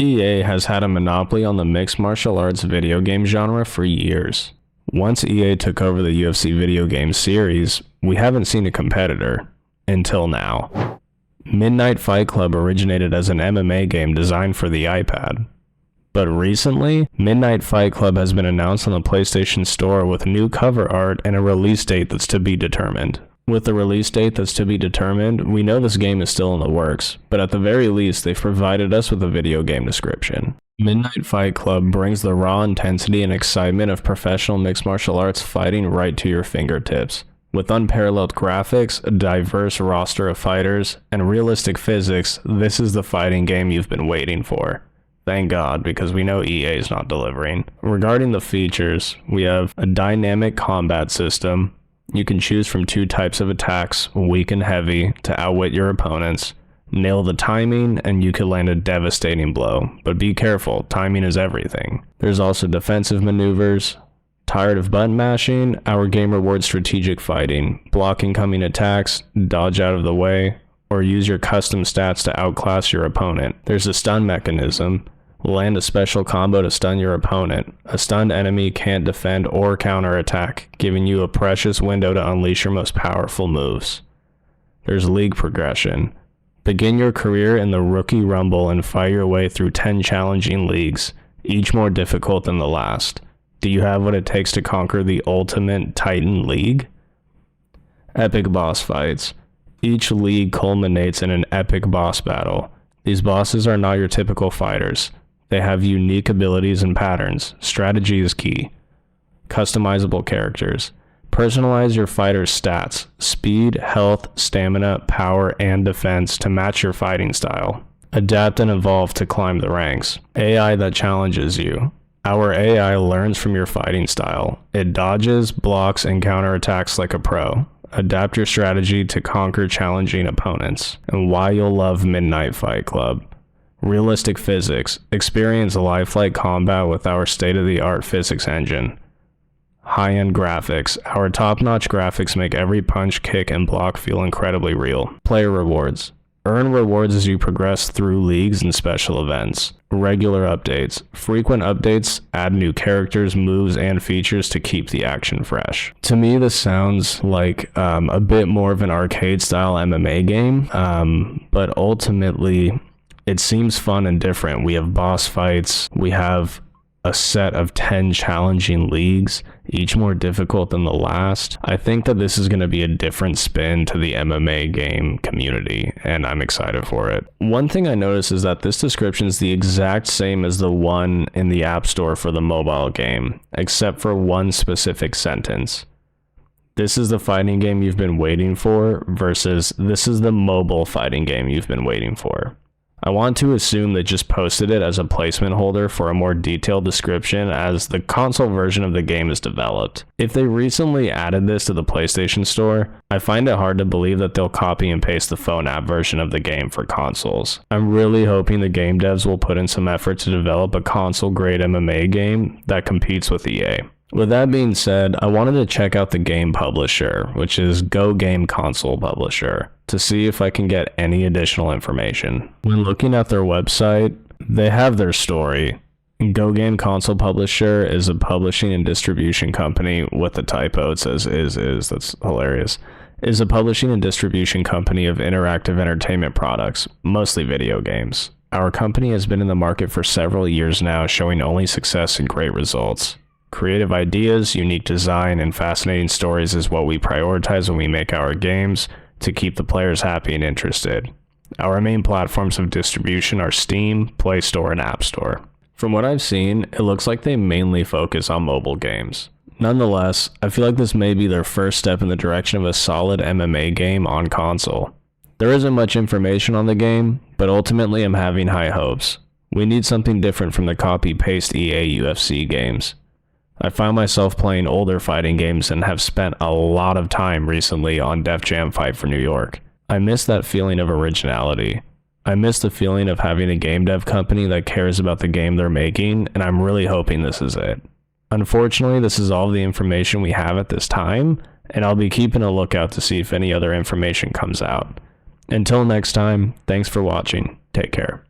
EA has had a monopoly on the mixed martial arts video game genre for years. Once EA took over the UFC video game series, we haven't seen a competitor. Until now. Midnight Fight Club originated as an MMA game designed for the iPad. But recently, Midnight Fight Club has been announced on the PlayStation Store with new cover art and a release date that's to be determined. With the release date that's to be determined, we know this game is still in the works, but at the very least, they've provided us with a video game description. Midnight Fight Club brings the raw intensity and excitement of professional mixed martial arts fighting right to your fingertips. With unparalleled graphics, a diverse roster of fighters, and realistic physics, this is the fighting game you've been waiting for. Thank God, because we know EA is not delivering. Regarding the features, we have a dynamic combat system. You can choose from 2 types of attacks, weak and heavy, to outwit your opponents. Nail the timing, and you could land a devastating blow. But be careful, timing is everything. There's also defensive maneuvers. Tired of button mashing? Our game rewards strategic fighting, block incoming attacks, dodge out of the way, or use your custom stats to outclass your opponent. There's a stun mechanism. Land a special combo to stun your opponent. A stunned enemy can't defend or counterattack, giving you a precious window to unleash your most powerful moves. There's league progression. Begin your career in the Rookie Rumble and fight your way through 10 challenging leagues, each more difficult than the last. Do you have what it takes to conquer the ultimate Titan League? Epic boss fights. Each league culminates in an epic boss battle. These bosses are not your typical fighters. They have unique abilities and patterns. Strategy is key. Customizable characters. Personalize your fighter's stats, speed, health, stamina, power, and defense to match your fighting style. Adapt and evolve to climb the ranks. AI that challenges you. Our AI learns from your fighting style. It dodges, blocks, and counterattacks like a pro. Adapt your strategy to conquer challenging opponents. And why you'll love Midnight Fight Club. Realistic physics. Experience lifelike combat with our state-of-the-art physics engine. High-end graphics. Our top-notch graphics make every punch, kick, and block feel incredibly real. Player rewards. Earn rewards as you progress through leagues and special events. Regular updates. Frequent updates add new characters, moves, and features to keep the action fresh. To me, this sounds like a bit more of an arcade-style MMA game, but ultimately, it seems fun and different. We have boss fights. We have a set of 10 challenging leagues, each more difficult than the last. I think that this is going to be a different spin to the MMA game community, and I'm excited for it. One thing I noticed is that this description is the exact same as the one in the App Store for the mobile game, except for one specific sentence. This is the fighting game you've been waiting for versus this is the mobile fighting game you've been waiting for. I want to assume they just posted it as a placement holder for a more detailed description as the console version of the game is developed. If they recently added this to the PlayStation Store, I find it hard to believe that they'll copy and paste the phone app version of the game for consoles. I'm really hoping the game devs will put in some effort to develop a console-grade MMA game that competes with EA. With that being said, I wanted to check out the game publisher, which is Go Game Console Publisher, to see if I can get any additional information. When looking at their website, they have their story. Go Game Console Publisher is a publishing and distribution company with a typo. It says is. That's hilarious. Is a publishing and distribution company of interactive entertainment products, mostly video games. Our company has been in the market for several years now, showing only success and great results. Creative ideas, unique design, and fascinating stories is what we prioritize when we make our games to keep the players happy and interested. Our main platforms of distribution are Steam, Play Store, and App Store. From what I've seen, it looks like they mainly focus on mobile games. Nonetheless, I feel like this may be their first step in the direction of a solid MMA game on console. There isn't much information on the game, but ultimately I'm having high hopes. We need something different from the copy-paste EA UFC games. I find myself playing older fighting games and have spent a lot of time recently on Def Jam Fight for New York. I miss that feeling of originality. I miss the feeling of having a game dev company that cares about the game they're making, and I'm really hoping this is it. Unfortunately, this is all the information we have at this time, and I'll be keeping a lookout to see if any other information comes out. Until next time, thanks for watching. Take care.